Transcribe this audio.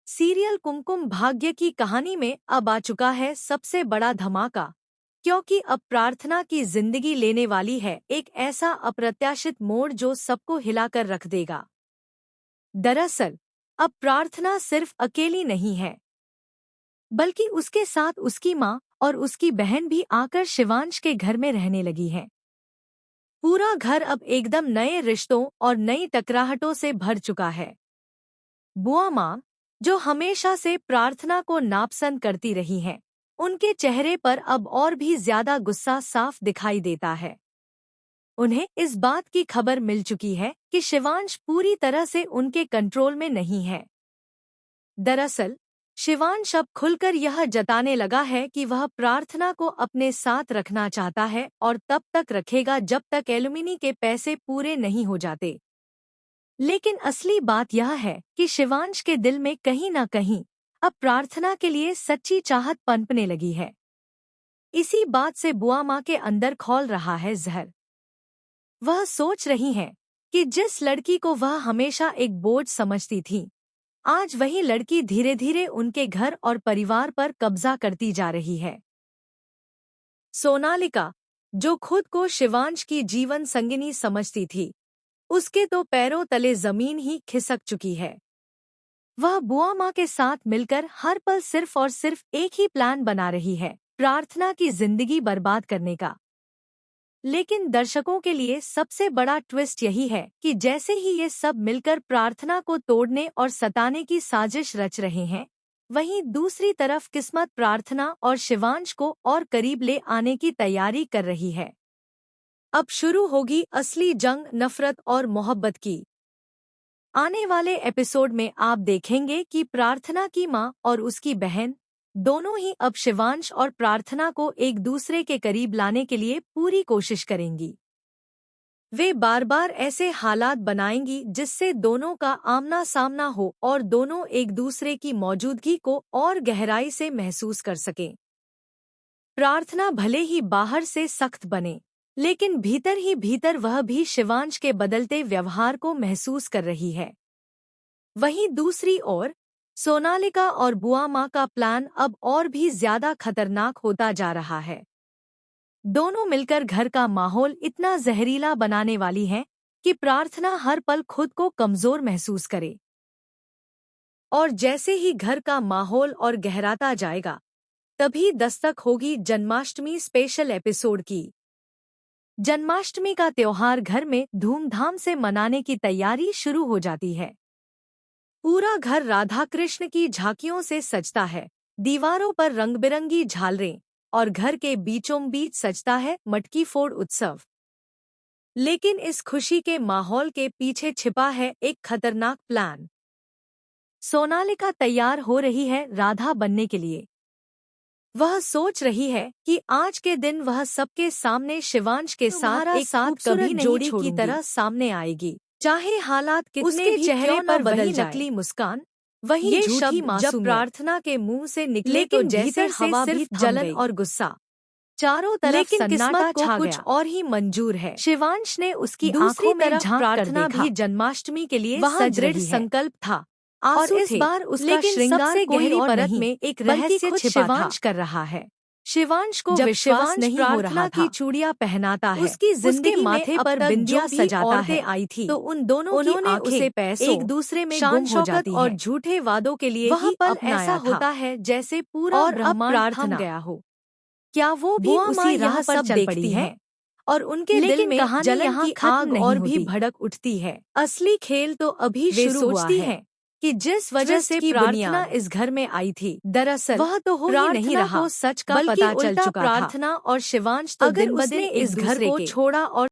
Serial Kumkum Bhagya की कहानी में अब आ चुका है सबसे बड़ा धमाका, क्योंकि अब प्रार्थना की जिंदगी लेने वाली है एक ऐसा अप्रत्याशित मोड़ जो सबको हिलाकर रख देगा। दरअसल अब प्रार्थना सिर्फ अकेली नहीं है, बल्कि उसके साथ उसकी माँ और उसकी बहन भी आकर शिवांश के घर में रहने लगी है। पूरा घर अब एकदम नए रिश्तों और नई टकराहटों से भर चुका है। बुआ माँ, जो हमेशा से प्रार्थना को नापसंद करती रही हैं, उनके चेहरे पर अब और भी ज्यादा गुस्सा साफ दिखाई देता है। उन्हें इस बात की खबर मिल चुकी है कि शिवांश पूरी तरह से उनके कंट्रोल में नहीं है। दरअसल शिवांश अब खुलकर यह जताने लगा है कि वह प्रार्थना को अपने साथ रखना चाहता है और तब तक रखेगा जब तक एलुमिनी के पैसे पूरे नहीं हो जाते। लेकिन असली बात यह है कि शिवांश के दिल में कहीं न कहीं अब प्रार्थना के लिए सच्ची चाहत पनपने लगी है। इसी बात से बुआ माँ के अंदर खौल रहा है जहर। वह सोच रही हैं कि जिस लड़की को वह हमेशा एक बोझ समझती थी, आज वही लड़की धीरे धीरे उनके घर और परिवार पर कब्जा करती जा रही है। सोनालिका, जो खुद को शिवांश की जीवन संगिनी समझती थी, उसके तो पैरों तले जमीन ही खिसक चुकी है। वह बुआ माँ के साथ मिलकर हर पल सिर्फ और सिर्फ एक ही प्लान बना रही है, प्रार्थना की जिंदगी बर्बाद करने का। लेकिन दर्शकों के लिए सबसे बड़ा ट्विस्ट यही है कि जैसे ही ये सब मिलकर प्रार्थना को तोड़ने और सताने की साजिश रच रहे हैं, वहीं दूसरी तरफ किस्मत प्रार्थना और शिवांश को और करीब ले आने की तैयारी कर रही है। अब शुरू होगी असली जंग नफरत और मोहब्बत की। आने वाले एपिसोड में आप देखेंगे कि प्रार्थना की माँ और उसकी बहन दोनों ही अब शिवांश और प्रार्थना को एक दूसरे के करीब लाने के लिए पूरी कोशिश करेंगी। वे बार बार ऐसे हालात बनाएंगी जिससे दोनों का आमना सामना हो और दोनों एक दूसरे की मौजूदगी को और गहराई से महसूस कर सकें। प्रार्थना भले ही बाहर से सख्त बने, लेकिन भीतर ही भीतर वह भी शिवांश के बदलते व्यवहार को महसूस कर रही है। वहीं दूसरी ओर सोनालिका और बुआ माँ का प्लान अब और भी ज्यादा खतरनाक होता जा रहा है। दोनों मिलकर घर का माहौल इतना जहरीला बनाने वाली हैं कि प्रार्थना हर पल खुद को कमजोर महसूस करे। और जैसे ही घर का माहौल और गहराता जाएगा, तभी दस्तक होगी जन्माष्टमी स्पेशल एपिसोड की। जन्माष्टमी का त्योहार घर में धूमधाम से मनाने की तैयारी शुरू हो जाती है। पूरा घर राधा कृष्ण की झांकियों से सजता है, दीवारों पर रंग-बिरंगी झालरें और घर के बीचों बीच सजता है मटकी फोड़ उत्सव। लेकिन इस खुशी के माहौल के पीछे छिपा है एक खतरनाक प्लान। सोनालिका तैयार हो रही है राधा बनने के लिए। वह सोच रही है कि आज के दिन वह सबके सामने शिवांश के साथ एक खूबसूरत जोड़ी की तरह सामने आएगी, चाहे हालात कितने भी चेहरे पर बदल जाए। नकली मुस्कान, वही झूठी मासूमियत जब प्रार्थना के मुंह से निकले तो जैसे हवा भी जलन और गुस्सा चारों तरफ सन्नाटा छा गया। कुछ और ही मंजूर है। शिवांश ने उसकी आंखों में झांक प्रार्थना भी जन्माष्टमी के लिए दृढ़ संकल्प था और इस बार उसका श्रृंगार गहरी परत में एक रहस्य शिवांश कर रहा है। शिवांश को विश्वास नहीं हो रहा था। की चूड़ियां पहनाता है, उसकी जिंदगी माथे पर बिंदिया सजाता है आई थी, तो उन दोनों की आंखें पैसों एक दूसरे में गुम हो जाती हैं और झूठे वादों के लिए वह पल ऐसा होता है जैसे पूरा ब्रह्मांड थम गया हो। क्या वो भी उसी राह पर चल पड़ी है और उनके दिल में जलन की आग और भी भड़क उठती है। असली खेल तो अभी शुरू हुआ है कि जिस वजह से प्रार्थना इस घर में आई थी, दरअसल वह तो हो ही नहीं रहा, सच का पता चल चुका था। प्रार्थना और शिवांश तो दिन ब दिन इस घर को छोड़ा और